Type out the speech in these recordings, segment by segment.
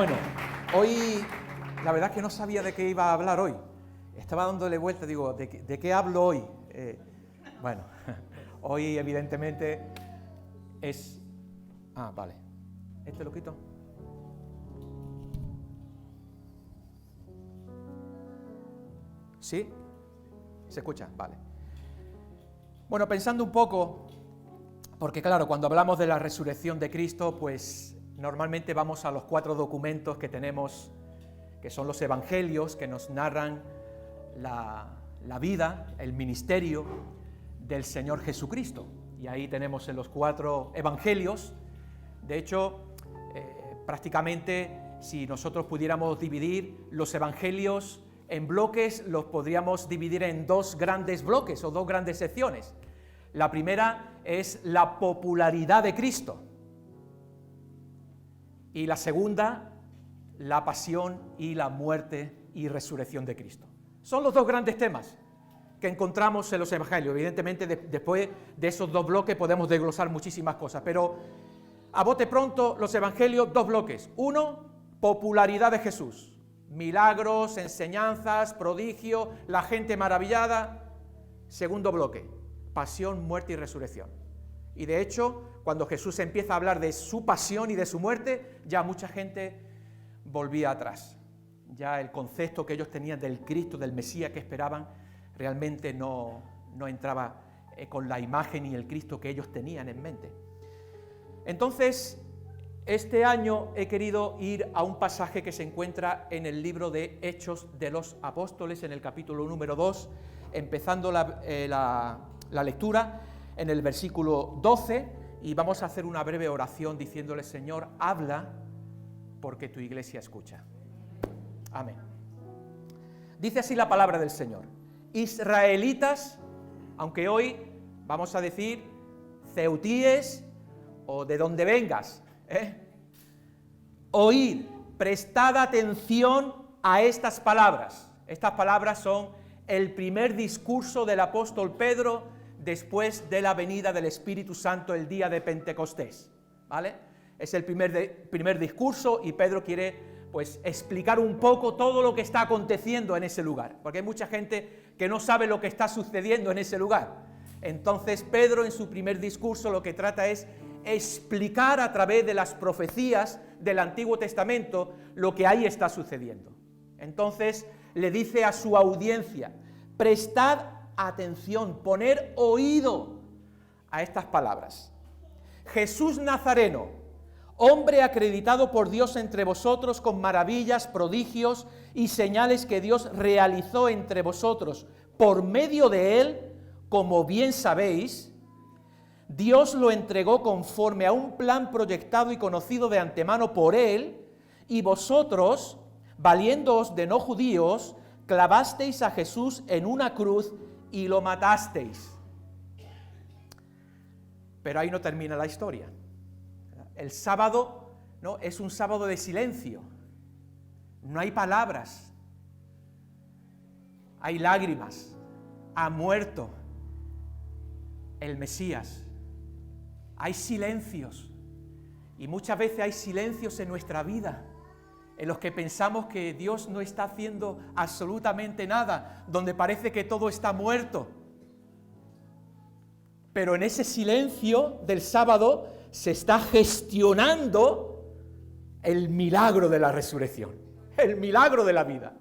Bueno, hoy la verdad es que no sabía de qué iba a hablar hoy. Estaba dándole vuelta, digo, ¿de qué hablo hoy? Bueno, hoy evidentemente es... vale. ¿Este lo quito? ¿Sí? ¿Se escucha? Vale. Bueno, pensando un poco, porque claro, cuando hablamos de la resurrección de Cristo, pues normalmente vamos a los 4 documentos que tenemos, que son los evangelios, que nos narran la vida, el ministerio del Señor Jesucristo. Y ahí tenemos en los 4 evangelios, de hecho, prácticamente si nosotros pudiéramos dividir los evangelios en bloques, los podríamos dividir en 2 grandes bloques o 2 grandes secciones. La primera es la popularidad de Cristo y la segunda, la pasión y la muerte y resurrección de Cristo. Son los 2 grandes temas que encontramos en los evangelios. Evidentemente, después de esos 2 bloques podemos desglosar muchísimas cosas, pero a bote pronto, los evangelios, 2 bloques. 1, popularidad de Jesús. Milagros, enseñanzas, prodigio, la gente maravillada. Segundo bloque, pasión, muerte y resurrección. Y de hecho, cuando Jesús empieza a hablar de su pasión y de su muerte, ya mucha gente volvía atrás. Ya el concepto que ellos tenían del Cristo, del Mesías que esperaban, realmente no entraba con la imagen y el Cristo que ellos tenían en mente. Entonces, este año he querido ir a un pasaje que se encuentra en el libro de Hechos de los Apóstoles, en el capítulo número 2, empezando la lectura en el versículo 12, y vamos a hacer una breve oración diciéndole: Señor, habla, porque tu iglesia escucha. Amén. Dice así la palabra del Señor: Israelitas, aunque hoy vamos a decir ceutíes o de donde vengas, oíd, prestad atención a estas palabras. Estas palabras son el primer discurso del apóstol Pedro después de la venida del Espíritu Santo el día de Pentecostés, ¿vale? Es el primer discurso y Pedro quiere pues explicar un poco todo lo que está aconteciendo en ese lugar, porque hay mucha gente que no sabe lo que está sucediendo en ese lugar. Entonces Pedro en su primer discurso lo que trata es explicar a través de las profecías del Antiguo Testamento lo que ahí está sucediendo. Entonces le dice a su audiencia: prestad atención, poner oído a estas palabras. Jesús Nazareno, hombre acreditado por Dios entre vosotros con maravillas, prodigios y señales que Dios realizó entre vosotros por medio de él, como bien sabéis, Dios lo entregó conforme a un plan proyectado y conocido de antemano por él, y vosotros, valiéndoos de no judíos, clavasteis a Jesús en una cruz y lo matasteis. Pero ahí no termina la historia. El sábado, ¿no?, es un sábado de silencio. No hay palabras. Hay lágrimas. Ha muerto el Mesías. Hay silencios. Y muchas veces hay silencios en nuestra vida en los que pensamos que Dios no está haciendo absolutamente nada, donde parece que todo está muerto. Pero en ese silencio del sábado se está gestionando el milagro de la resurrección, el milagro de la vida.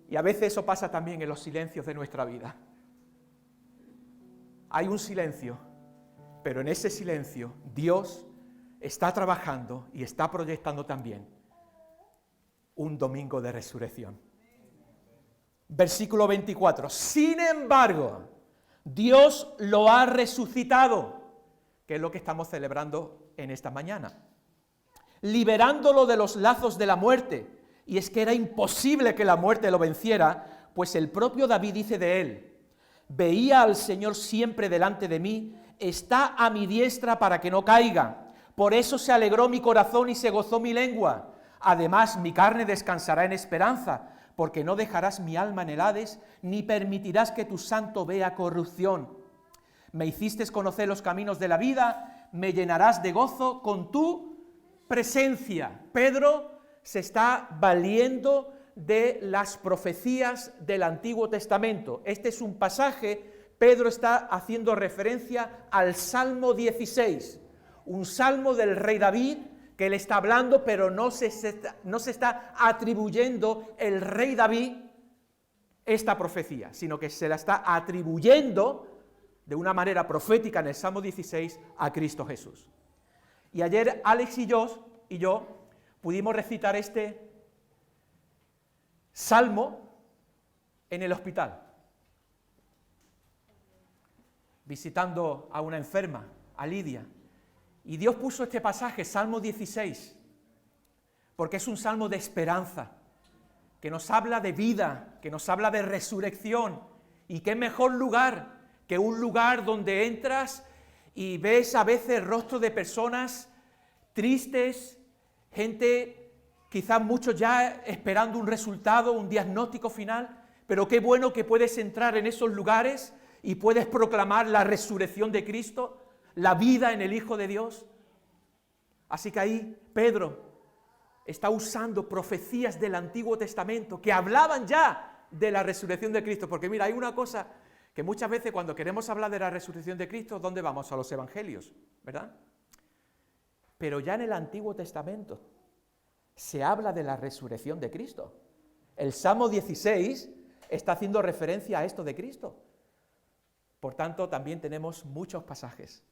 Y a veces eso pasa también en los silencios de nuestra vida. Hay un silencio, pero en ese silencio Dios está trabajando y está proyectando también un domingo de resurrección. Versículo 24. Sin embargo, Dios lo ha resucitado, que es lo que estamos celebrando en esta mañana, liberándolo de los lazos de la muerte. Y es que era imposible que la muerte lo venciera, pues el propio David dice de él: veía al Señor siempre delante de mí, está a mi diestra para que no caiga. Por eso se alegró mi corazón y se gozó mi lengua. Además, mi carne descansará en esperanza, porque no dejarás mi alma en el Hades, ni permitirás que tu santo vea corrupción. Me hiciste conocer los caminos de la vida, me llenarás de gozo con tu presencia. Pedro se está valiendo de las profecías del Antiguo Testamento. Este es un pasaje, Pedro está haciendo referencia al Salmo 16, un salmo del rey David, que él está hablando, pero no se está atribuyendo el rey David esta profecía, sino que se la está atribuyendo de una manera profética en el Salmo 16 a Cristo Jesús. Y ayer Alex y yo pudimos recitar este salmo en el hospital, visitando a una enferma, a Lidia. Y Dios puso este pasaje, Salmo 16, porque es un salmo de esperanza, que nos habla de vida, que nos habla de resurrección. Y qué mejor lugar que un lugar donde entras y ves a veces rostros de personas tristes, gente, quizás muchos ya esperando un resultado, un diagnóstico final, pero qué bueno que puedes entrar en esos lugares y puedes proclamar la resurrección de Cristo, la vida en el Hijo de Dios. Así que ahí Pedro está usando profecías del Antiguo Testamento que hablaban ya de la resurrección de Cristo, porque mira, hay una cosa que muchas veces cuando queremos hablar de la resurrección de Cristo, ¿dónde vamos? A los evangelios, ¿verdad? Pero ya en el Antiguo Testamento se habla de la resurrección de Cristo. El Salmo 16 está haciendo referencia a esto de Cristo. Por tanto, también tenemos muchos pasajes.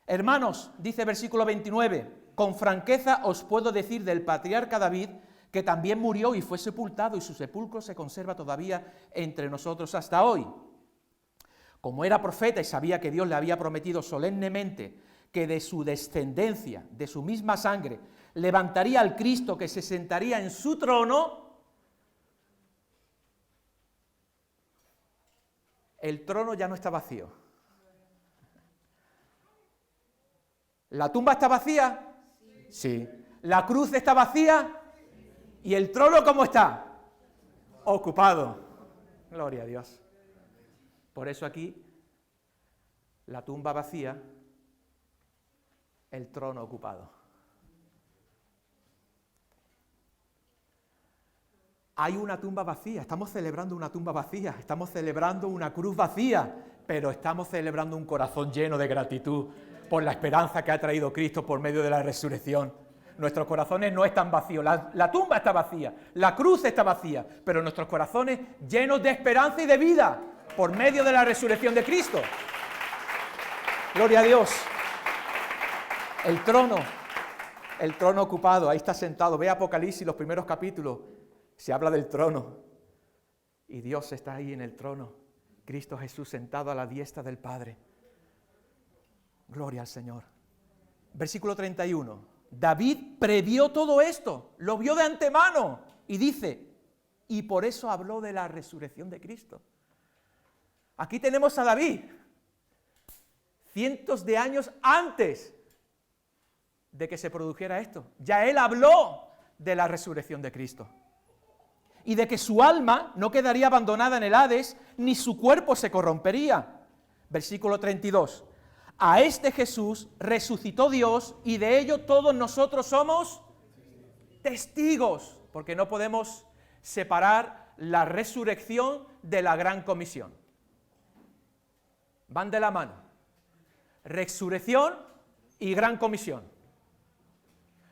Hermanos, dice versículo 29, con franqueza os puedo decir del patriarca David, que también murió y fue sepultado, y su sepulcro se conserva todavía entre nosotros hasta hoy. Como era profeta y sabía que Dios le había prometido solemnemente que de su descendencia, de su misma sangre, levantaría al Cristo que se sentaría en su trono, el trono ya no está vacío. ¿La tumba está vacía? Sí. ¿La cruz está vacía? ¿Y el trono cómo está? Ocupado. Gloria a Dios. Por eso aquí, la tumba vacía, el trono ocupado. Hay una tumba vacía, estamos celebrando una tumba vacía, estamos celebrando una cruz vacía, pero estamos celebrando un corazón lleno de gratitud por la esperanza que ha traído Cristo por medio de la resurrección. Nuestros corazones no están vacíos, la tumba está vacía, la cruz está vacía, pero nuestros corazones llenos de esperanza y de vida por medio de la resurrección de Cristo. Gloria a Dios. El trono ocupado, ahí está sentado. Ve Apocalipsis, los primeros capítulos, se habla del trono. Y Dios está ahí en el trono. Cristo Jesús sentado a la diestra del Padre. Gloria al Señor. Versículo 31. David previó todo esto, lo vio de antemano. Y dice, y por eso habló de la resurrección de Cristo. Aquí tenemos a David, cientos de años antes de que se produjera esto. Ya él habló de la resurrección de Cristo. Y de que su alma no quedaría abandonada en el Hades, ni su cuerpo se corrompería. Versículo 32. A este Jesús resucitó Dios y de ello todos nosotros somos testigos, porque no podemos separar la resurrección de la gran comisión. Van de la mano. Resurrección y gran comisión.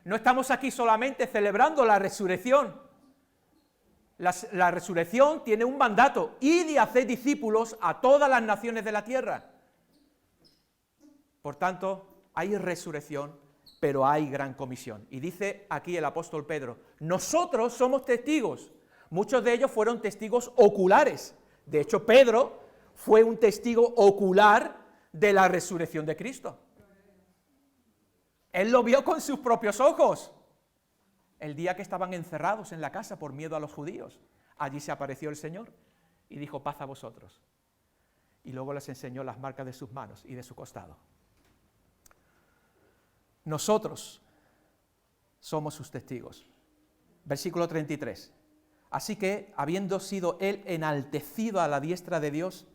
No estamos aquí solamente celebrando la resurrección. La resurrección tiene un mandato: id y haced discípulos a todas las naciones de la tierra. Por tanto, hay resurrección, pero hay gran comisión. Y dice aquí el apóstol Pedro, nosotros somos testigos. Muchos de ellos fueron testigos oculares. De hecho, Pedro fue un testigo ocular de la resurrección de Cristo. Él lo vio con sus propios ojos. El día que estaban encerrados en la casa por miedo a los judíos, allí se apareció el Señor y dijo, paz a vosotros. Y luego les enseñó las marcas de sus manos y de su costado. Nosotros somos sus testigos. Versículo 33. Así que, habiendo sido él enaltecido a la diestra de Dios,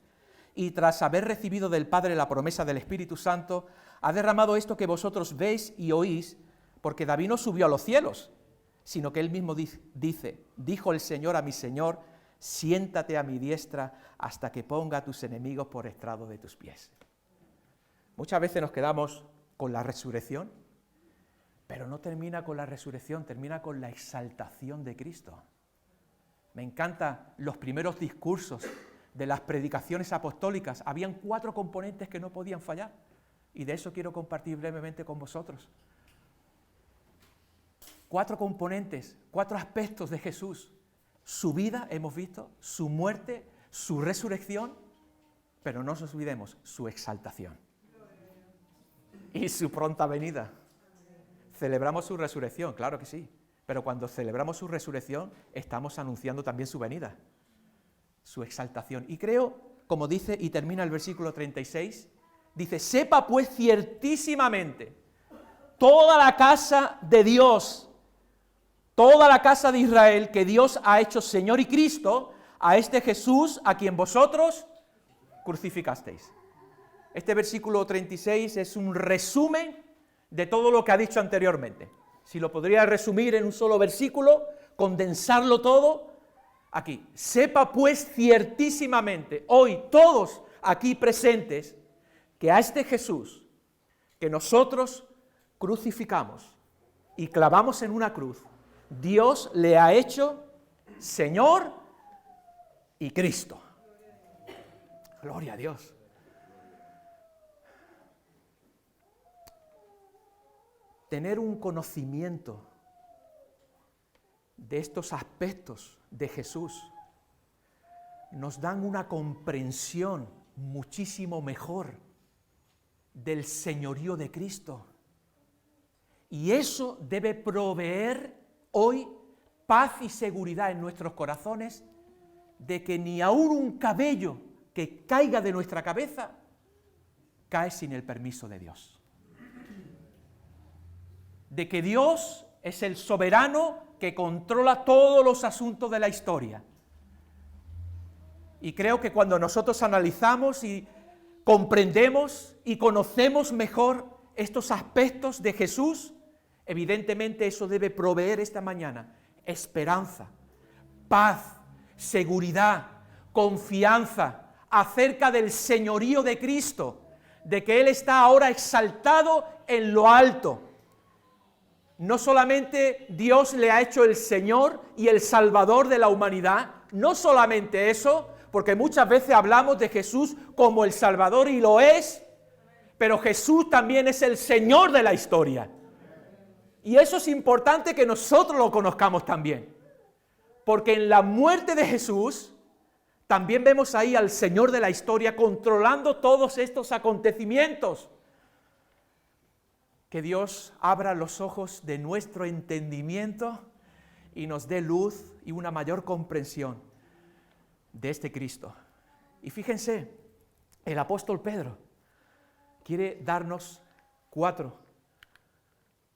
y tras haber recibido del Padre la promesa del Espíritu Santo, ha derramado esto que vosotros veis y oís, porque David no subió a los cielos, sino que él mismo dice, dijo el Señor a mi Señor, siéntate a mi diestra hasta que ponga a tus enemigos por estrado de tus pies. Muchas veces nos quedamos con la resurrección, pero no termina con la resurrección, termina con la exaltación de Cristo. Me encantan los primeros discursos de las predicaciones apostólicas. Habían 4 componentes que no podían fallar, y de eso quiero compartir brevemente con vosotros. 4 componentes, 4 aspectos de Jesús. Su vida, hemos visto, su muerte, su resurrección, pero no nos olvidemos, su exaltación y su pronta venida. Celebramos su resurrección, claro que sí, pero cuando celebramos su resurrección estamos anunciando también su venida, su exaltación. Y creo, como dice y termina el versículo 36, dice, sepa pues ciertísimamente toda la casa de Dios, toda la casa de Israel, que Dios ha hecho Señor y Cristo a este Jesús a quien vosotros crucificasteis. Este versículo 36 es un resumen de todo lo que ha dicho anteriormente. Si lo podría resumir en un solo versículo, condensarlo todo, aquí. Sepa pues ciertísimamente, hoy todos aquí presentes, que a este Jesús que nosotros crucificamos y clavamos en una cruz, Dios le ha hecho Señor y Cristo. Gloria a Dios. Tener un conocimiento de estos aspectos de Jesús nos dan una comprensión muchísimo mejor del señorío de Cristo. Y eso debe proveer hoy paz y seguridad en nuestros corazones de que ni aun un cabello que caiga de nuestra cabeza cae sin el permiso de Dios. De que Dios es el soberano que controla todos los asuntos de la historia. Y creo que cuando nosotros analizamos y comprendemos y conocemos mejor estos aspectos de Jesús, evidentemente eso debe proveer esta mañana esperanza, paz, seguridad, confianza acerca del señorío de Cristo, de que Él está ahora exaltado en lo alto. No solamente Dios le ha hecho el Señor y el Salvador de la humanidad, no solamente eso, porque muchas veces hablamos de Jesús como el Salvador y lo es, pero Jesús también es el Señor de la historia. Y eso es importante que nosotros lo conozcamos también, porque en la muerte de Jesús también vemos ahí al Señor de la historia controlando todos estos acontecimientos. Que Dios abra los ojos de nuestro entendimiento y nos dé luz y una mayor comprensión de este Cristo. Y fíjense, el apóstol Pedro quiere darnos 4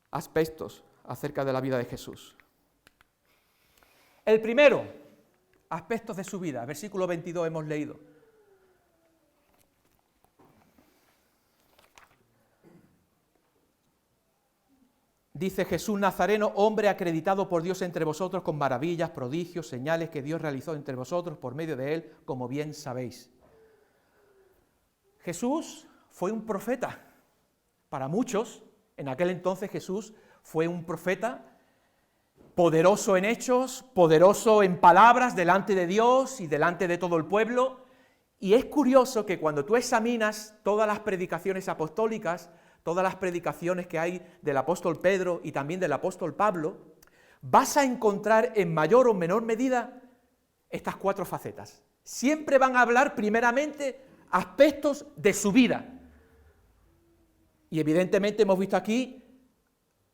aspectos acerca de la vida de Jesús. El primero, aspectos de su vida, versículo 22 hemos leído. Dice Jesús Nazareno, hombre acreditado por Dios entre vosotros con maravillas, prodigios, señales que Dios realizó entre vosotros por medio de él, como bien sabéis. Jesús fue un profeta. Para muchos, en aquel entonces Jesús fue un profeta poderoso en hechos, poderoso en palabras delante de Dios y delante de todo el pueblo. Y es curioso que cuando tú examinas todas las predicaciones apostólicas, todas las predicaciones que hay del apóstol Pedro y también del apóstol Pablo, vas a encontrar en mayor o menor medida estas 4 facetas. Siempre van a hablar primeramente aspectos de su vida. Y evidentemente hemos visto aquí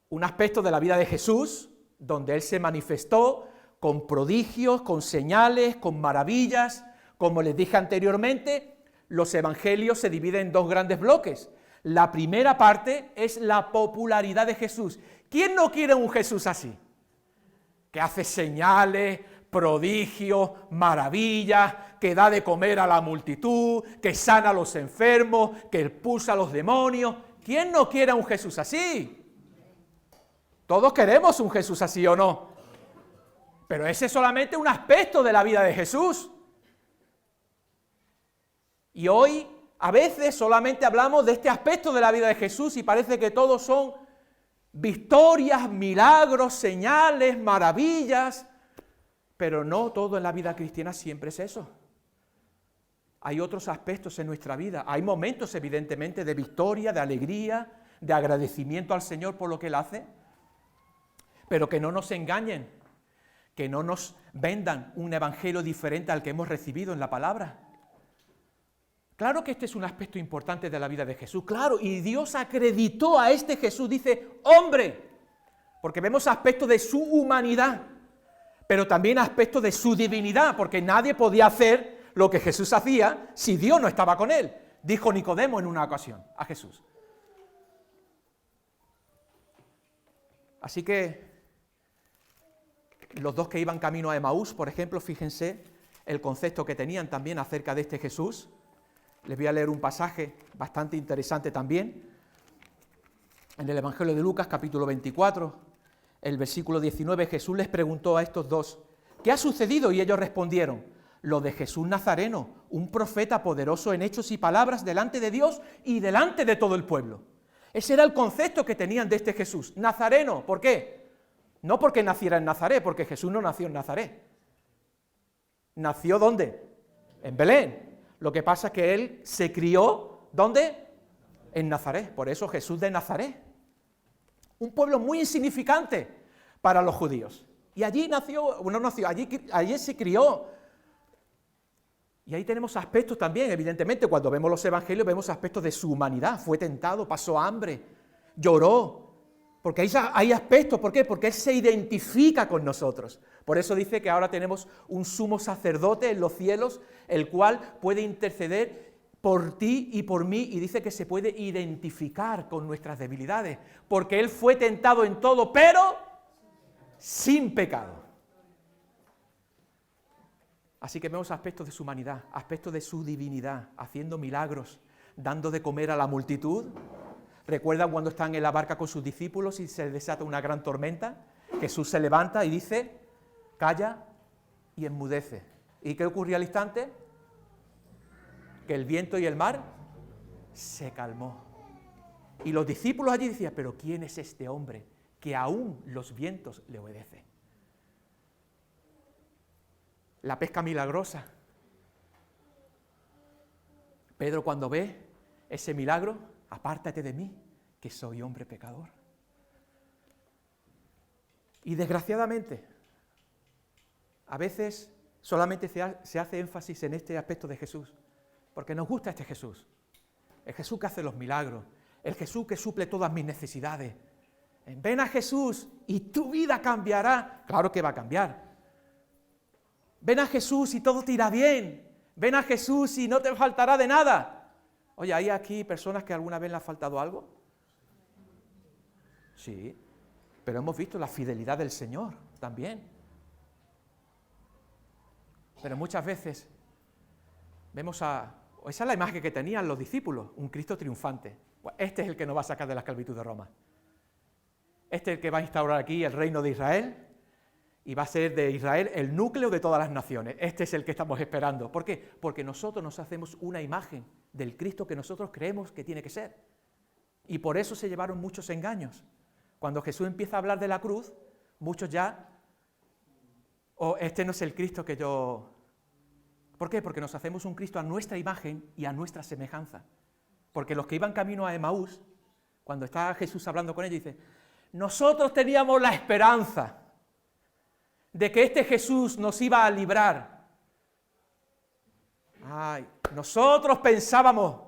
un aspecto de la vida de Jesús, donde Él se manifestó con prodigios, con señales, con maravillas. Como les dije anteriormente, los evangelios se dividen en 2 grandes bloques. La primera parte es la popularidad de Jesús. ¿Quién no quiere un Jesús así? Que hace señales, prodigios, maravillas, que da de comer a la multitud, que sana a los enfermos, que expulsa a los demonios. ¿Quién no quiere un Jesús así? Todos queremos un Jesús así o no. Pero ese es solamente un aspecto de la vida de Jesús. Y hoy, a veces, solamente hablamos de este aspecto de la vida de Jesús y parece que todos son victorias, milagros, señales, maravillas. Pero no todo en la vida cristiana siempre es eso. Hay otros aspectos en nuestra vida. Hay momentos, evidentemente, de victoria, de alegría, de agradecimiento al Señor por lo que Él hace. Pero que no nos engañen, que no nos vendan un evangelio diferente al que hemos recibido en la palabra. Claro que este es un aspecto importante de la vida de Jesús, claro, y Dios acreditó a este Jesús, dice, hombre, porque vemos aspectos de su humanidad, pero también aspectos de su divinidad, porque nadie podía hacer lo que Jesús hacía si Dios no estaba con él, dijo Nicodemo en una ocasión a Jesús. Así que los dos que iban camino a Emaús, por ejemplo, fíjense el concepto que tenían también acerca de este Jesús. Les voy a leer un pasaje bastante interesante también, en el Evangelio de Lucas, capítulo 24, el versículo 19, Jesús les preguntó a estos dos, ¿qué ha sucedido? Y ellos respondieron, lo de Jesús Nazareno, un profeta poderoso en hechos y palabras delante de Dios y delante de todo el pueblo. Ese era el concepto que tenían de este Jesús, Nazareno. ¿Por qué? No porque naciera en Nazaret, porque Jesús no nació en Nazaret. ¿Nació dónde? En Belén. Lo que pasa es que él se crió, ¿dónde? En Nazaret, por eso Jesús de Nazaret. Un pueblo muy insignificante para los judíos. Y allí allí se crió. Y ahí tenemos aspectos también, evidentemente, cuando vemos los evangelios vemos aspectos de su humanidad. Fue tentado, pasó hambre, lloró. Porque hay aspectos, ¿por qué? Porque Él se identifica con nosotros. Por eso dice que ahora tenemos un sumo sacerdote en los cielos, el cual puede interceder por ti y por mí, y dice que se puede identificar con nuestras debilidades, porque Él fue tentado en todo, pero sin pecado. Así que vemos aspectos de su humanidad, aspectos de su divinidad, haciendo milagros, dando de comer a la multitud. ¿Recuerdan cuando están en la barca con sus discípulos y se desata una gran tormenta? Jesús se levanta y dice, calla y enmudece. ¿Y qué ocurrió al instante? Que el viento y el mar se calmó. Y los discípulos allí decían, pero ¿quién es este hombre que aún los vientos le obedecen? La pesca milagrosa. Pedro, cuando ve ese milagro, apártate de mí, que soy hombre pecador. Y desgraciadamente, a veces solamente se hace énfasis en este aspecto de Jesús, porque nos gusta este Jesús, el Jesús que hace los milagros, el Jesús que suple todas mis necesidades. Ven a Jesús y tu vida cambiará. Claro que va a cambiar. Ven a Jesús y todo te irá bien. Ven a Jesús y no te faltará de nada. Oye, ¿hay aquí personas que alguna vez le ha faltado algo? Sí, pero hemos visto la fidelidad del Señor también. Pero muchas veces vemos esa es la imagen que tenían los discípulos, un Cristo triunfante. Este es el que nos va a sacar de la esclavitud de Roma. Este es el que va a instaurar aquí el reino de Israel y va a ser de Israel el núcleo de todas las naciones. Este es el que estamos esperando. ¿Por qué? Porque nosotros nos hacemos una imagen del Cristo que nosotros creemos que tiene que ser. Y por eso se llevaron muchos engaños. Cuando Jesús empieza a hablar de la cruz, muchos ya, este no es el Cristo que yo... ¿Por qué? Porque nos hacemos un Cristo a nuestra imagen y a nuestra semejanza. Porque los que iban camino a Emaús, cuando está Jesús hablando con ellos, dice, nosotros teníamos la esperanza de que este Jesús nos iba a librar. Nosotros pensábamos,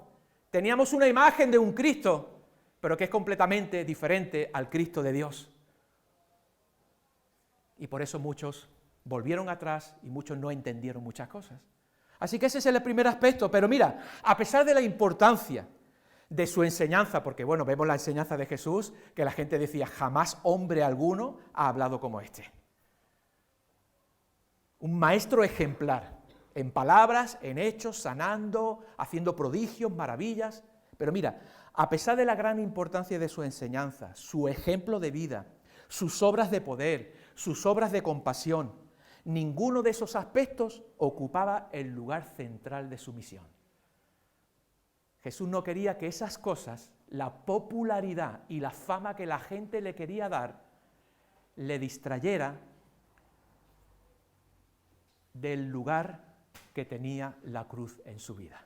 teníamos una imagen de un Cristo, pero que es completamente diferente al Cristo de Dios. Y por eso muchos volvieron atrás y muchos no entendieron muchas cosas. Así que ese es el primer aspecto, pero mira, a pesar de la importancia de su enseñanza, porque bueno, vemos la enseñanza de Jesús, que la gente decía, jamás hombre alguno ha hablado como este. Un maestro ejemplar, en palabras, en hechos, sanando, haciendo prodigios, maravillas. Pero mira, a pesar de la gran importancia de su enseñanza, su ejemplo de vida, sus obras de poder, sus obras de compasión. Ninguno de esos aspectos ocupaba el lugar central de su misión. Jesús no quería que esas cosas, la popularidad y la fama que la gente le quería dar, le distrayera del lugar que tenía la cruz en su vida.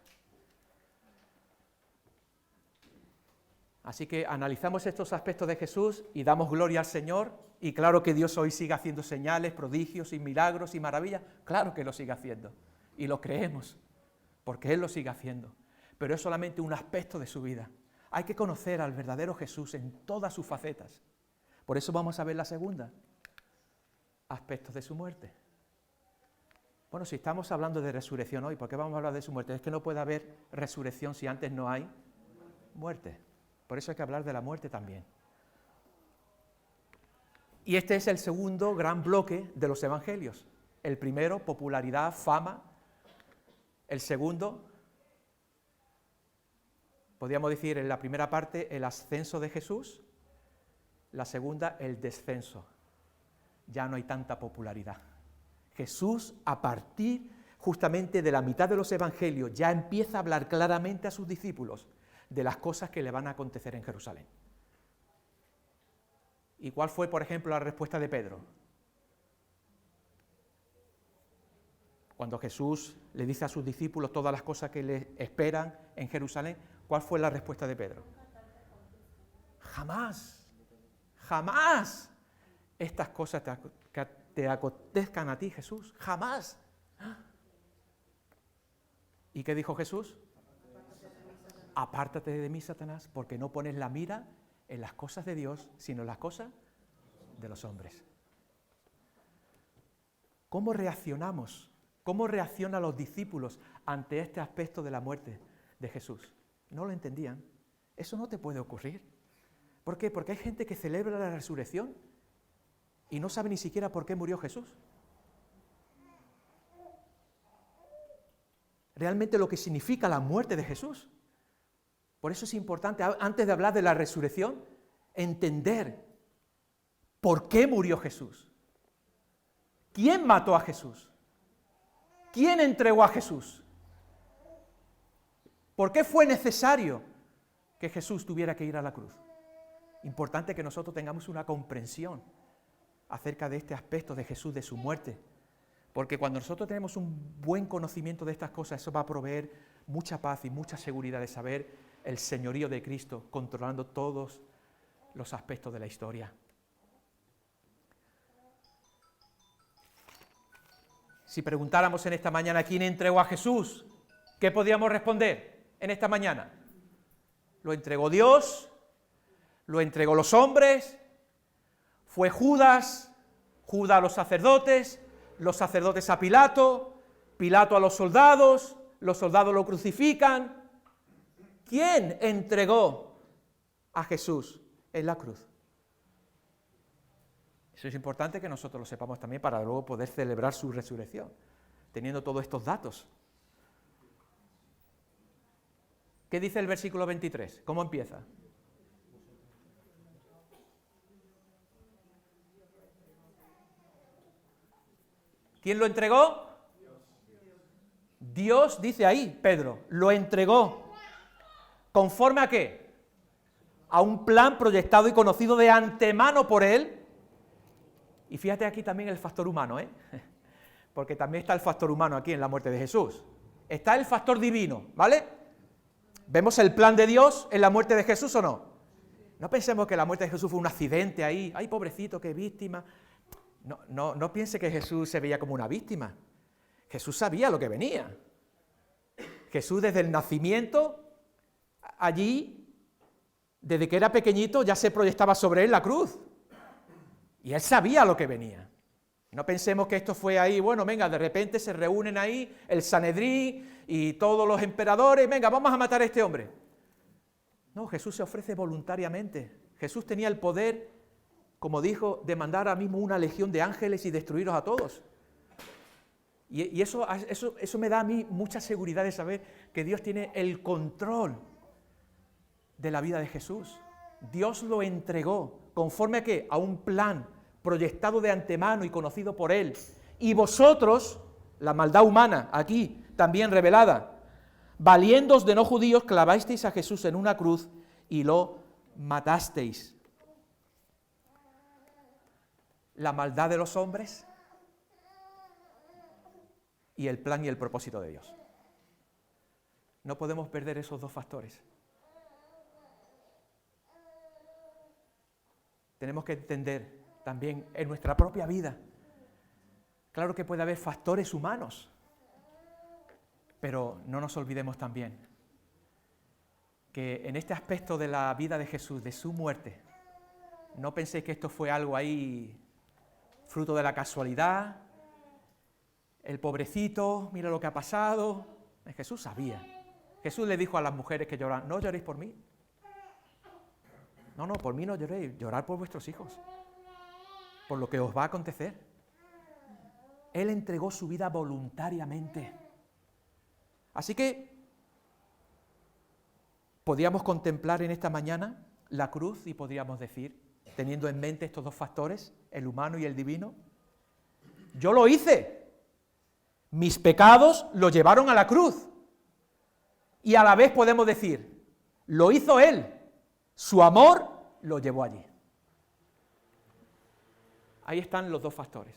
Así que analizamos estos aspectos de Jesús y damos gloria al Señor, y claro que Dios hoy sigue haciendo señales, prodigios y milagros y maravillas, claro que lo sigue haciendo, y lo creemos, porque Él lo sigue haciendo, pero es solamente un aspecto de su vida. Hay que conocer al verdadero Jesús en todas sus facetas. Por eso vamos a ver la segunda, aspectos de su muerte. Bueno, si estamos hablando de resurrección hoy, ¿por qué vamos a hablar de su muerte? Es que no puede haber resurrección si antes no hay muerte. Por eso hay que hablar de la muerte también. Y este es el segundo gran bloque de los evangelios. El primero, popularidad, fama. El segundo, podríamos decir en la primera parte, el ascenso de Jesús. La segunda, el descenso. Ya no hay tanta popularidad. Jesús, a partir justamente de la mitad de los evangelios, ya empieza a hablar claramente a sus discípulos de las cosas que le van a acontecer en Jerusalén. ¿Y cuál fue, por ejemplo, la respuesta de Pedro? Cuando Jesús le dice a sus discípulos todas las cosas que les esperan en Jerusalén, ¿cuál fue la respuesta de Pedro? Jamás, jamás estas cosas te acontezcan a ti, Jesús, jamás. ¿Y qué dijo Jesús? Apártate de mí, Satanás, porque no pones la mira en las cosas de Dios, sino en las cosas de los hombres. ¿Cómo reaccionamos? ¿Cómo reaccionan los discípulos ante este aspecto de la muerte de Jesús? No lo entendían. Eso no te puede ocurrir. ¿Por qué? Porque hay gente que celebra la resurrección y no sabe ni siquiera por qué murió Jesús. Realmente lo que significa la muerte de Jesús. Por eso es importante, antes de hablar de la resurrección, entender por qué murió Jesús. ¿Quién mató a Jesús? ¿Quién entregó a Jesús? ¿Por qué fue necesario que Jesús tuviera que ir a la cruz? Importante que nosotros tengamos una comprensión acerca de este aspecto de Jesús, de su muerte. Porque cuando nosotros tenemos un buen conocimiento de estas cosas, eso va a proveer mucha paz y mucha seguridad de saber el señorío de Cristo controlando todos los aspectos de la historia. Si preguntáramos en esta mañana quién entregó a Jesús, ¿qué podríamos responder en esta mañana? ¿Lo entregó Dios? ¿Lo entregó los hombres? ¿Fue Judas? ¿Judas a los sacerdotes a Pilato? ¿Pilato a los soldados lo crucifican? ¿Quién entregó a Jesús en la cruz? Eso es importante que nosotros lo sepamos también para luego poder celebrar su resurrección, teniendo todos estos datos. ¿Qué dice el versículo 23? ¿Cómo empieza? ¿Quién lo entregó? Dios dice ahí, Pedro, lo entregó. ¿Conforme a qué? A un plan proyectado y conocido de antemano por Él. Y fíjate aquí también el factor humano, porque también está el factor humano aquí en la muerte de Jesús. Está el factor divino, ¿vale? ¿Vemos el plan de Dios en la muerte de Jesús o no? No pensemos que la muerte de Jesús fue un accidente ahí. ¡Ay, pobrecito, qué víctima! No piense que Jesús se veía como una víctima. Jesús sabía lo que venía. Jesús desde el nacimiento, allí, desde que era pequeñito, ya se proyectaba sobre él la cruz. Y él sabía lo que venía. No pensemos que esto fue ahí, bueno, venga, de repente se reúnen ahí el Sanedrín y todos los emperadores, venga, vamos a matar a este hombre. No, Jesús se ofrece voluntariamente. Jesús tenía el poder, como dijo, de mandar ahora mismo una legión de ángeles y destruirlos a todos. Y eso me da a mí mucha seguridad de saber que Dios tiene el control de la vida de Jesús. Dios lo entregó, ¿conforme a qué? A un plan proyectado de antemano y conocido por Él. Y vosotros, la maldad humana, aquí también revelada, valiéndoos de no judíos, clavasteis a Jesús en una cruz y lo matasteis. La maldad de los hombres y el plan y el propósito de Dios. No podemos perder esos dos factores. Tenemos que entender también en nuestra propia vida. Claro que puede haber factores humanos, pero no nos olvidemos también que en este aspecto de la vida de Jesús, de su muerte, no penséis que esto fue algo ahí fruto de la casualidad, el pobrecito, mira lo que ha pasado. Jesús sabía. Jesús le dijo a las mujeres que lloraban, no lloréis por mí. No, por mí no lloréis, llorad por vuestros hijos, por lo que os va a acontecer. Él entregó su vida voluntariamente. Así que podríamos contemplar en esta mañana la cruz y podríamos decir, teniendo en mente estos dos factores, el humano y el divino, yo lo hice, mis pecados lo llevaron a la cruz. Y a la vez podemos decir, lo hizo Él, su amor lo llevó allí. Ahí están los dos factores.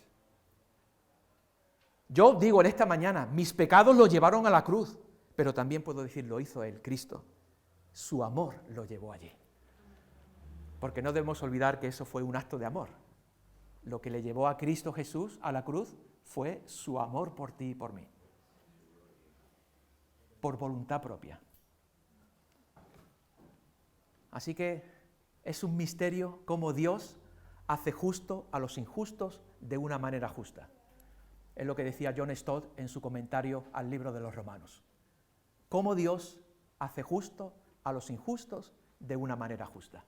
Yo digo en esta mañana, mis pecados lo llevaron a la cruz, pero también puedo decir, lo hizo Él, Cristo. Su amor lo llevó allí. Porque no debemos olvidar que eso fue un acto de amor. Lo que le llevó a Cristo Jesús a la cruz fue su amor por ti y por mí. Por voluntad propia. Así que es un misterio cómo Dios hace justo a los injustos de una manera justa. Es lo que decía John Stott en su comentario al libro de los Romanos. Cómo Dios hace justo a los injustos de una manera justa.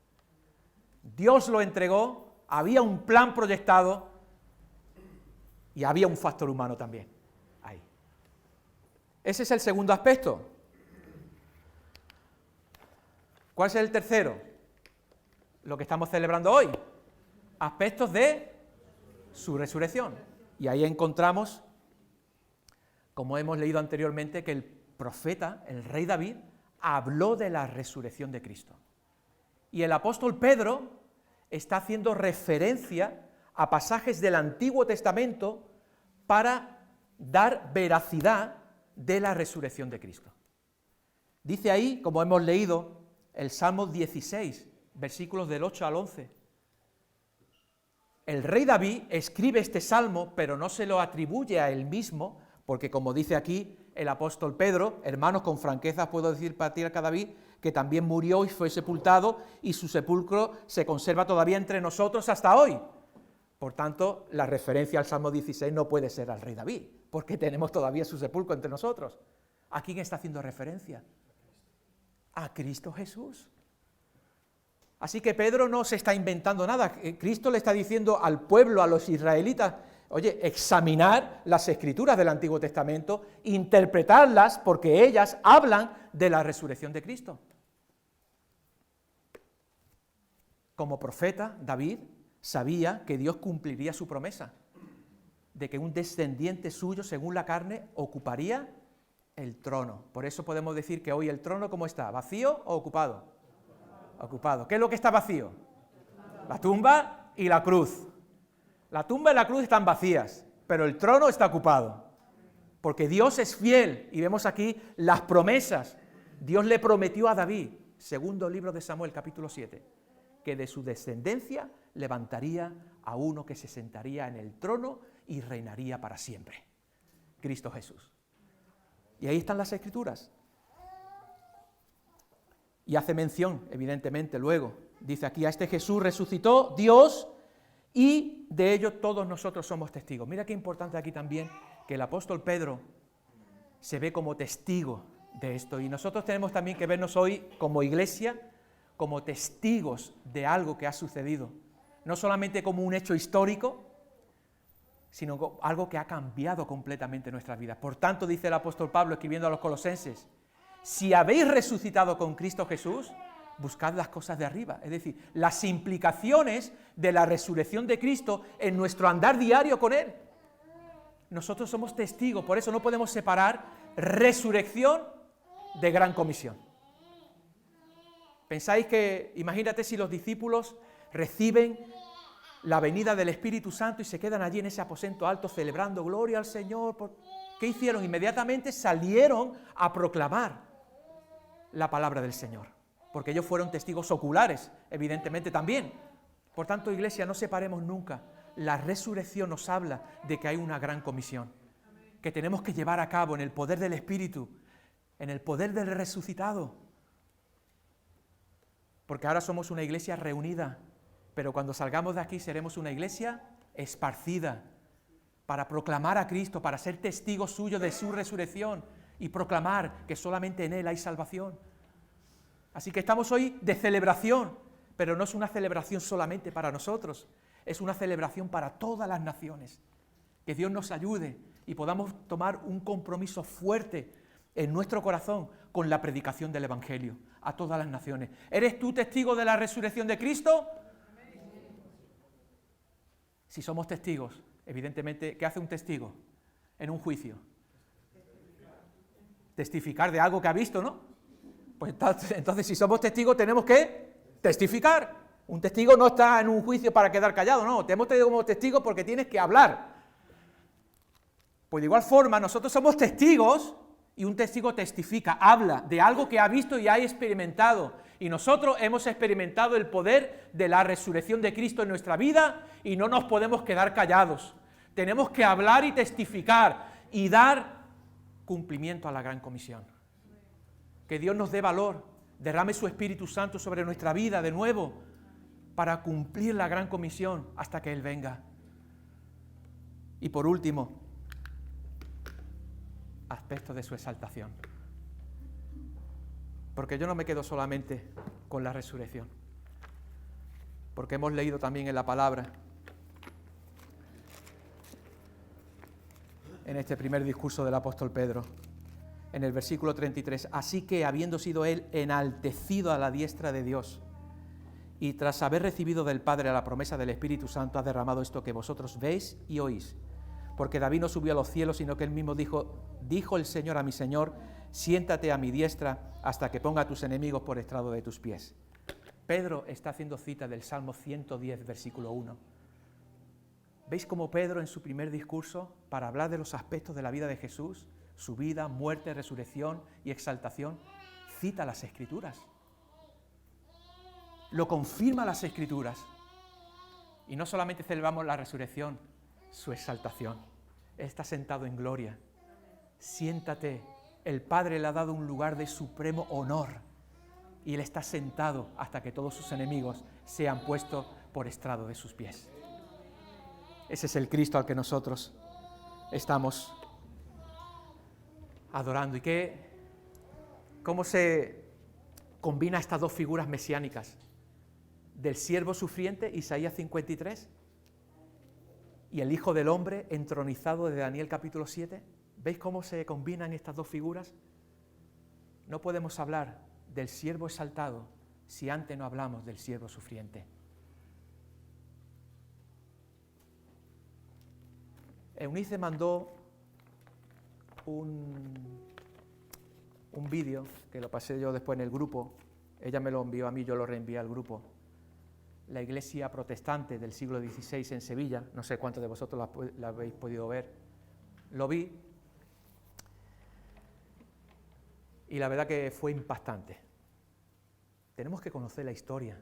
Dios lo entregó, había un plan proyectado y había un factor humano también ahí. Ese es el segundo aspecto. ¿Cuál es el tercero? Lo que estamos celebrando hoy. Aspectos de su resurrección. Y ahí encontramos, como hemos leído anteriormente, que el profeta, el rey David, habló de la resurrección de Cristo. Y el apóstol Pedro está haciendo referencia a pasajes del Antiguo Testamento para dar veracidad de la resurrección de Cristo. Dice ahí, como hemos leído, el Salmo 16, versículos del 8 al 11. El rey David escribe este salmo, pero no se lo atribuye a él mismo, porque como dice aquí el apóstol Pedro, hermanos, con franqueza puedo decir patriarca David, que también murió y fue sepultado, y su sepulcro se conserva todavía entre nosotros hasta hoy. Por tanto, la referencia al Salmo 16 no puede ser al rey David, porque tenemos todavía su sepulcro entre nosotros. ¿A quién está haciendo referencia? A Cristo Jesús. Así que Pedro no se está inventando nada. Cristo le está diciendo al pueblo, a los israelitas, oye, examinar las escrituras del Antiguo Testamento, interpretarlas, porque ellas hablan de la resurrección de Cristo. Como profeta, David sabía que Dios cumpliría su promesa, de que un descendiente suyo, según la carne, ocuparía el trono. Por eso podemos decir que hoy el trono, ¿cómo está? ¿Vacío o ocupado? Ocupado. ¿Qué es lo que está vacío? La tumba y la cruz. La tumba y la cruz están vacías, pero el trono está ocupado. Porque Dios es fiel, y vemos aquí las promesas. Dios le prometió a David, segundo libro de Samuel, capítulo 7, que de su descendencia levantaría a uno que se sentaría en el trono y reinaría para siempre. Cristo Jesús. Y ahí están las escrituras. Y hace mención, evidentemente, luego, dice aquí, a este Jesús resucitó Dios, y de ello todos nosotros somos testigos. Mira qué importante aquí también que el apóstol Pedro se ve como testigo de esto, y nosotros tenemos también que vernos hoy como iglesia, como testigos de algo que ha sucedido, no solamente como un hecho histórico, sino como algo que ha cambiado completamente nuestras vidas. Por tanto, dice el apóstol Pablo escribiendo a los colosenses, si habéis resucitado con Cristo Jesús, buscad las cosas de arriba. Es decir, las implicaciones de la resurrección de Cristo en nuestro andar diario con Él. Nosotros somos testigos, por eso no podemos separar resurrección de gran comisión. ¿Pensáis que, imagínate si los discípulos reciben la venida del Espíritu Santo y se quedan allí en ese aposento alto celebrando gloria al Señor? ¿Qué hicieron? Inmediatamente salieron a proclamar la palabra del Señor, porque ellos fueron testigos oculares, evidentemente también. Por tanto, Iglesia, no separemos nunca. La resurrección nos habla de que hay una gran comisión, que tenemos que llevar a cabo en el poder del Espíritu, en el poder del resucitado. Porque ahora somos una iglesia reunida, pero cuando salgamos de aquí seremos una iglesia esparcida, para proclamar a Cristo, para ser testigos suyos de su resurrección y proclamar que solamente en Él hay salvación. Así que estamos hoy de celebración, pero no es una celebración solamente para nosotros, es una celebración para todas las naciones. Que Dios nos ayude y podamos tomar un compromiso fuerte en nuestro corazón con la predicación del Evangelio a todas las naciones. ¿Eres tú testigo de la resurrección de Cristo? Si somos testigos, evidentemente, ¿qué hace un testigo en un juicio? Testificar de algo que ha visto, ¿no? Pues entonces si somos testigos tenemos que testificar. Un testigo no está en un juicio para quedar callado, no. Te hemos tenido como testigo porque tienes que hablar. Pues de igual forma, nosotros somos testigos y un testigo testifica, habla de algo que ha visto y ha experimentado. Y nosotros hemos experimentado el poder de la resurrección de Cristo en nuestra vida y no nos podemos quedar callados. Tenemos que hablar y testificar y dar cumplimiento a la gran comisión. Que Dios nos dé valor, derrame su Espíritu Santo sobre nuestra vida de nuevo para cumplir la gran comisión hasta que Él venga. Y por último, aspectos de su exaltación. Porque yo no me quedo solamente con la resurrección, porque hemos leído también en la palabra, en este primer discurso del apóstol Pedro, en el versículo 33, así que habiendo sido Él enaltecido a la diestra de Dios, y tras haber recibido del Padre la promesa del Espíritu Santo, ha derramado esto que vosotros veis y oís. Porque David no subió a los cielos, sino que él mismo dijo el Señor a mi Señor, siéntate a mi diestra hasta que ponga a tus enemigos por estrado de tus pies. Pedro está haciendo cita del Salmo 110, versículo 1. ¿Veis cómo Pedro en su primer discurso, para hablar de los aspectos de la vida de Jesús, su vida, muerte, resurrección y exaltación, cita las Escrituras? Lo confirma las Escrituras. Y no solamente celebramos la resurrección, su exaltación. Él está sentado en gloria. Siéntate. El Padre le ha dado un lugar de supremo honor. Y Él está sentado hasta que todos sus enemigos sean puestos por estrado de sus pies. Ese es el Cristo al que nosotros estamos adorando. ¿Y cómo se combina estas dos figuras mesiánicas? Del siervo sufriente, Isaías 53, y el Hijo del Hombre entronizado de Daniel capítulo 7. ¿Veis cómo se combinan estas dos figuras? No podemos hablar del siervo exaltado si antes no hablamos del siervo sufriente. Eunice mandó un vídeo que lo pasé yo después en el grupo. Ella me lo envió a mí, yo lo reenvié al grupo. La iglesia protestante del siglo XVI en Sevilla, no sé cuántos de vosotros la habéis podido ver, lo vi y la verdad que fue impactante. Tenemos que conocer la historia,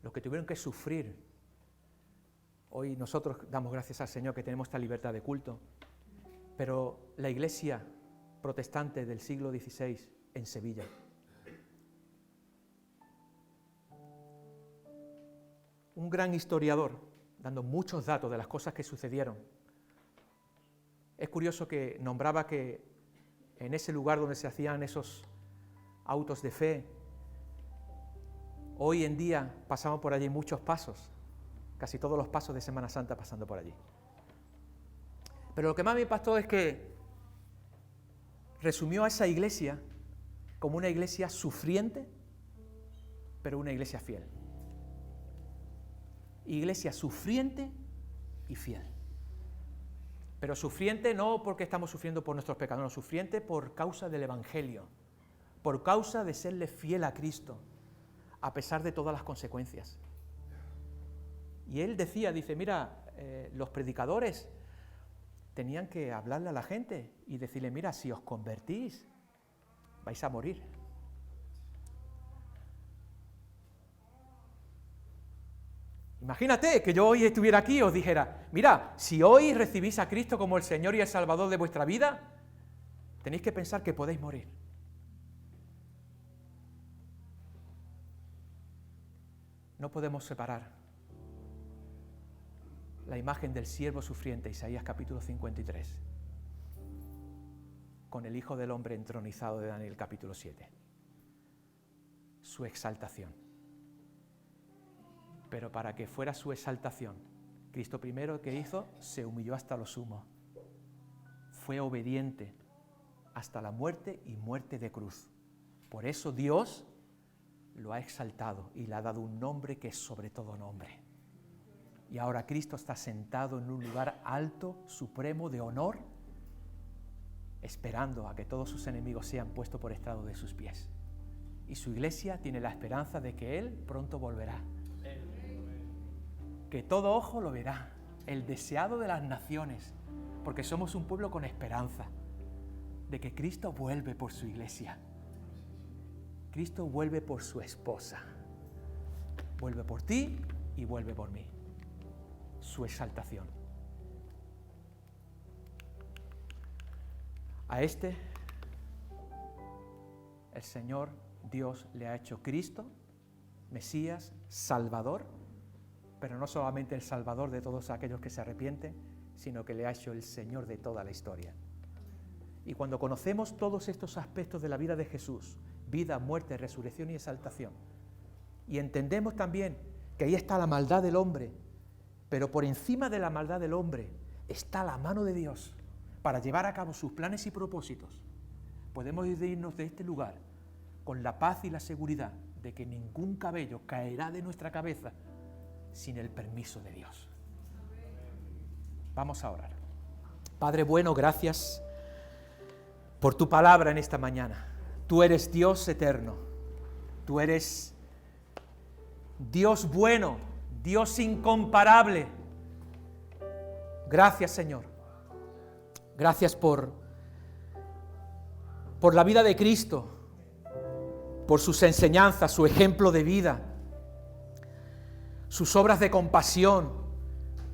lo que tuvieron que sufrir. Hoy nosotros damos gracias al Señor que tenemos esta libertad de culto, pero la iglesia protestante del siglo XVI en Sevilla, un gran historiador, dando muchos datos de las cosas que sucedieron. Es curioso que nombraba que en ese lugar donde se hacían esos autos de fe, hoy en día pasamos por allí muchos pasos, casi todos los pasos de Semana Santa pasando por allí. Pero lo que más me impactó es que resumió a esa iglesia como una iglesia sufriente pero una iglesia fiel. Iglesia sufriente y fiel. Pero sufriente no porque estamos sufriendo por nuestros pecados, no, sufriente por causa del Evangelio, por causa de serle fiel a Cristo, a pesar de todas las consecuencias. Y él dice, mira, los predicadores tenían que hablarle a la gente y decirle, mira, si os convertís, vais a morir. Imagínate que yo hoy estuviera aquí y os dijera, mira, si hoy recibís a Cristo como el Señor y el Salvador de vuestra vida, tenéis que pensar que podéis morir. No podemos separar la imagen del siervo sufriente, Isaías capítulo 53, con el Hijo del Hombre entronizado de Daniel capítulo 7. Su exaltación. Pero para que fuera su exaltación, Cristo primero que hizo, se humilló hasta lo sumo. Fue obediente hasta la muerte y muerte de cruz. Por eso Dios lo ha exaltado y le ha dado un nombre que es sobre todo nombre. Y ahora Cristo está sentado en un lugar alto, supremo, de honor, esperando a que todos sus enemigos sean puestos por estrado de sus pies. Y su iglesia tiene la esperanza de que Él pronto volverá. Que todo ojo lo verá, el deseado de las naciones, porque somos un pueblo con esperanza de que Cristo vuelve por su iglesia. Cristo vuelve por su esposa. Vuelve por ti y vuelve por mí. Su exaltación. A este, el Señor Dios le ha hecho Cristo, Mesías, Salvador, pero no solamente el Salvador de todos aquellos que se arrepienten, sino que le ha hecho el Señor de toda la historia. Y cuando conocemos todos estos aspectos de la vida de Jesús, vida, muerte, resurrección y exaltación, y entendemos también que ahí está la maldad del hombre, pero por encima de la maldad del hombre está la mano de Dios para llevar a cabo sus planes y propósitos, podemos irnos de este lugar con la paz y la seguridad de que ningún cabello caerá de nuestra cabeza sin el permiso de Dios. Vamos a orar. Padre bueno, gracias por tu palabra en esta mañana. Tú eres Dios eterno. Tú eres Dios bueno, Dios incomparable. Gracias, Señor. Gracias por la vida de Cristo, por sus enseñanzas, su ejemplo de vida, sus obras de compasión,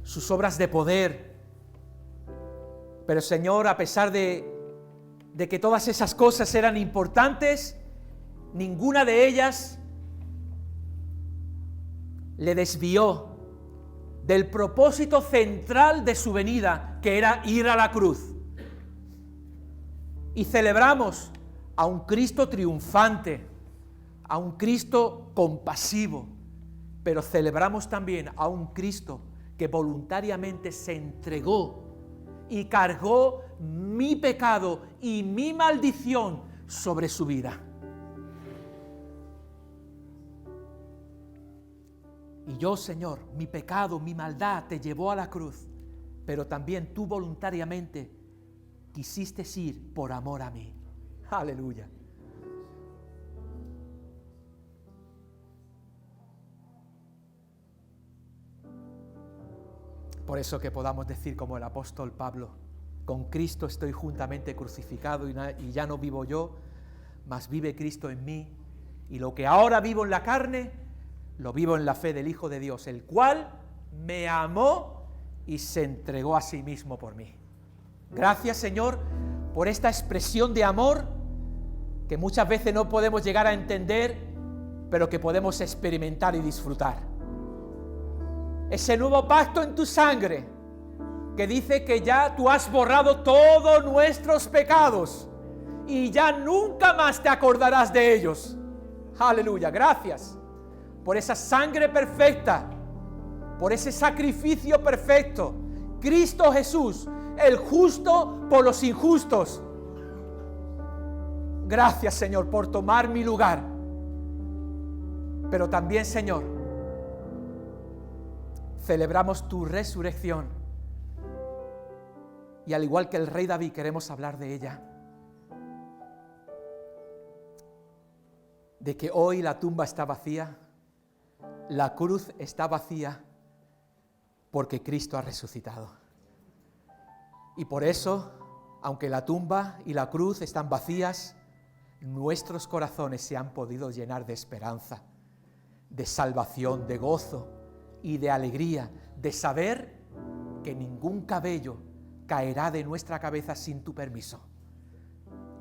sus obras de poder. Pero Señor, a pesar de que todas esas cosas eran importantes, ninguna de ellas le desvió del propósito central de su venida, que era ir a la cruz. Y celebramos a un Cristo triunfante, a un Cristo compasivo, pero celebramos también a un Cristo que voluntariamente se entregó y cargó mi pecado y mi maldición sobre su vida. Y yo, Señor, mi pecado, mi maldad te llevó a la cruz, pero también tú voluntariamente quisiste ir por amor a mí. Aleluya. Por eso que podamos decir como el apóstol Pablo, con Cristo estoy juntamente crucificado y ya no vivo yo, mas vive Cristo en mí, y lo que ahora vivo en la carne, lo vivo en la fe del Hijo de Dios, el cual me amó y se entregó a sí mismo por mí. Gracias, Señor, por esta expresión de amor que muchas veces no podemos llegar a entender, pero que podemos experimentar y disfrutar. Ese nuevo pacto en tu sangre, que dice que ya tú has borrado todos nuestros pecados y ya nunca más te acordarás de ellos. Aleluya, gracias por esa sangre perfecta, por ese sacrificio perfecto. Cristo Jesús, el justo por los injustos. Gracias, Señor, por tomar mi lugar. Pero también, Señor, celebramos tu resurrección. Y al igual que el rey David, queremos hablar de ella. De que hoy la tumba está vacía, la cruz está vacía, porque Cristo ha resucitado. Y por eso, aunque la tumba y la cruz están vacías, nuestros corazones se han podido llenar de esperanza, de salvación, de gozo y de alegría, de saber que ningún cabello caerá de nuestra cabeza sin tu permiso,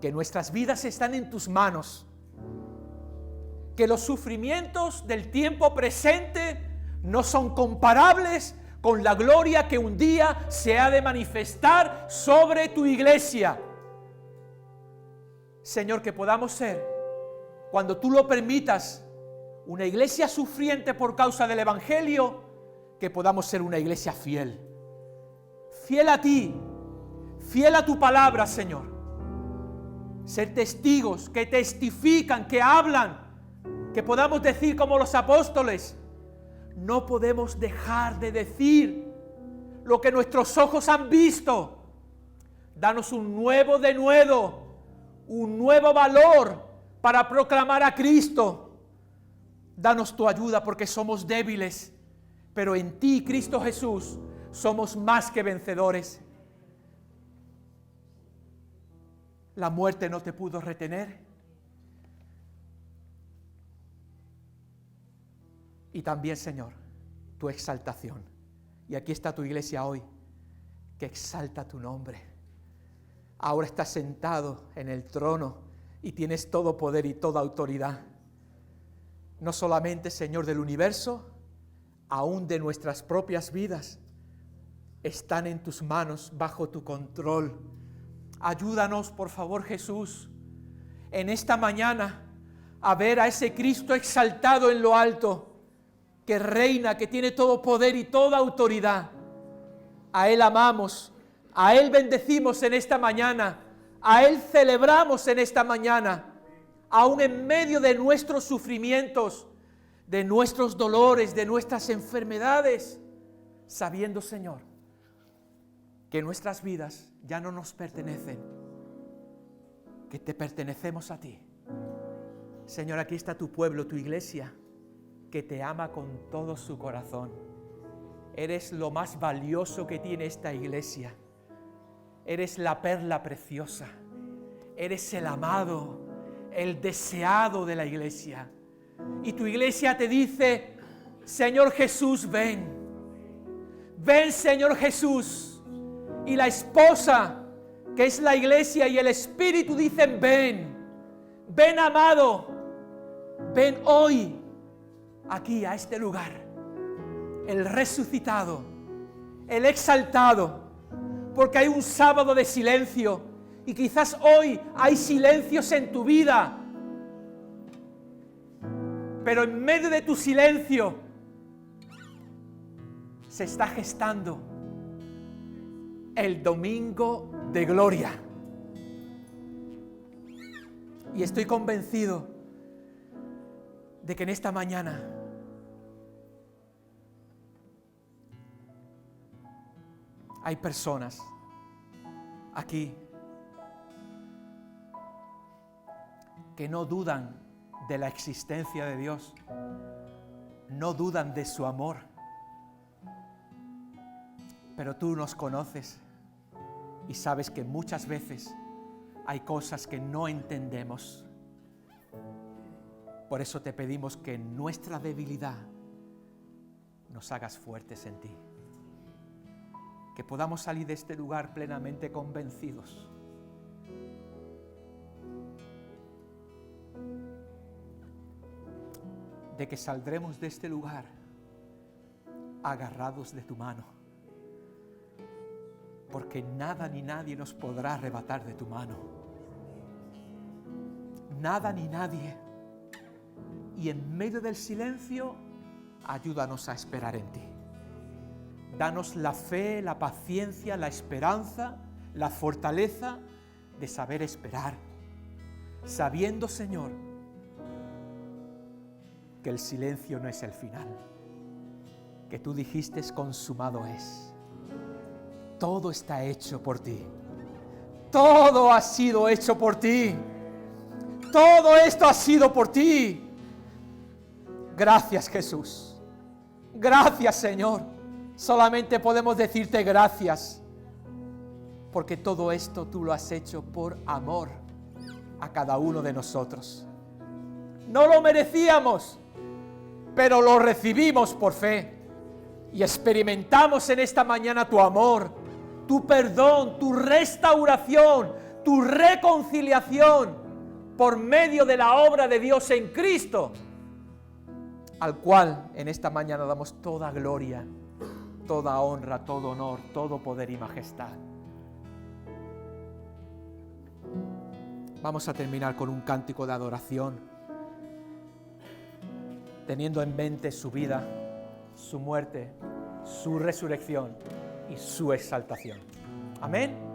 que nuestras vidas están en tus manos, que los sufrimientos del tiempo presente no son comparables con la gloria que un día se ha de manifestar sobre tu iglesia. Señor, que podamos ser, cuando tú lo permitas, una iglesia sufriente por causa del Evangelio, que podamos ser una iglesia fiel. Fiel a ti, fiel a tu palabra, Señor. Ser testigos que testifican, que hablan, que podamos decir como los apóstoles, no podemos dejar de decir lo que nuestros ojos han visto. Danos un nuevo denuedo, un nuevo valor para proclamar a Cristo. Danos tu ayuda porque somos débiles, pero en ti, Cristo Jesús, somos más que vencedores. La muerte no te pudo retener. Y también, Señor, tu exaltación. Y aquí está tu iglesia hoy, que exalta tu nombre. Ahora estás sentado en el trono y tienes todo poder y toda autoridad. No solamente, Señor, del universo, aún de nuestras propias vidas, están en tus manos, bajo tu control. Ayúdanos, por favor, Jesús, en esta mañana a ver a ese Cristo exaltado en lo alto, que reina, que tiene todo poder y toda autoridad. A Él amamos, a Él bendecimos en esta mañana, a Él celebramos en esta mañana, aún en medio de nuestros sufrimientos, de nuestros dolores, de nuestras enfermedades, sabiendo, Señor, que nuestras vidas ya no nos pertenecen, que te pertenecemos a ti. Señor, aquí está tu pueblo, tu iglesia, que te ama con todo su corazón. Eres lo más valioso que tiene esta iglesia. Eres la perla preciosa. Eres el amado, el deseado de la iglesia. Y tu iglesia te dice, Señor Jesús, ven. Ven, Señor Jesús. Y la esposa, que es la iglesia, y el Espíritu dicen, ven. Ven, amado. Ven hoy aquí a este lugar, el resucitado, el exaltado, porque hay un sábado de silencio y quizás hoy hay silencios en tu vida, pero en medio de tu silencio se está gestando el domingo de gloria. Y estoy convencido de que en esta mañana hay personas aquí que no dudan de la existencia de Dios, no dudan de su amor, pero tú nos conoces y sabes que muchas veces hay cosas que no entendemos. Por eso te pedimos que en nuestra debilidad nos hagas fuertes en ti. Que podamos salir de este lugar plenamente convencidos de que saldremos de este lugar agarrados de tu mano, porque nada ni nadie nos podrá arrebatar de tu mano. Nada ni nadie. Y en medio del silencio, ayúdanos a esperar en ti. Danos la fe, la paciencia, la esperanza, la fortaleza de saber esperar, sabiendo, Señor, que el silencio no es el final, que tú dijiste consumado es. Todo está hecho por ti. Todo ha sido hecho por ti. Todo esto ha sido por ti. Gracias, Jesús. Gracias, Señor. Solamente podemos decirte gracias, porque todo esto tú lo has hecho por amor a cada uno de nosotros. No lo merecíamos, pero lo recibimos por fe y experimentamos en esta mañana tu amor, tu perdón, tu restauración, tu reconciliación por medio de la obra de Dios en Cristo, al cual en esta mañana damos toda gloria, toda honra, todo honor, todo poder y majestad. Vamos a terminar con un cántico de adoración, teniendo en mente su vida, su muerte, su resurrección y su exaltación. Amén.